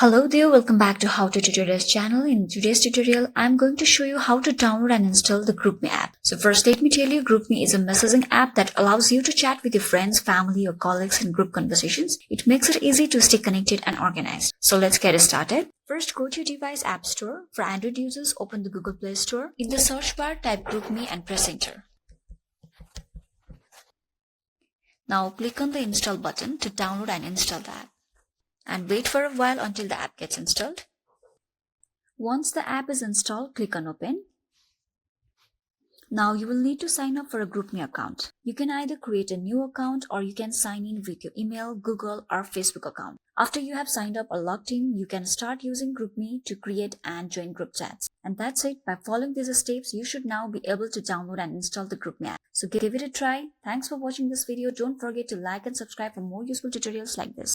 Hello there, welcome back to How to Tutorials channel. In today's tutorial, I'm going to show you how to download and install the GroupMe app. So first, let me tell you, GroupMe is a messaging app that allows you to chat with your friends, family, or colleagues in group conversations. It makes it easy to stay connected and organized. So let's get started. First, go to your device App Store. For Android users, open the Google Play Store. In the search bar, type GroupMe and press enter. Now click on the install button to download and install the app. And wait for a while until the app gets installed. Once the app is installed, click on Open. Now you will need to sign up for a GroupMe account. You can either create a new account or you can sign in with your email, Google or Facebook account. After you have signed up or logged in, you can start using GroupMe to create and join group chats. And that's it. By following these steps, you should now be able to download and install the GroupMe app. So give it a try. Thanks for watching this video. Don't forget to like and subscribe for more useful tutorials like this.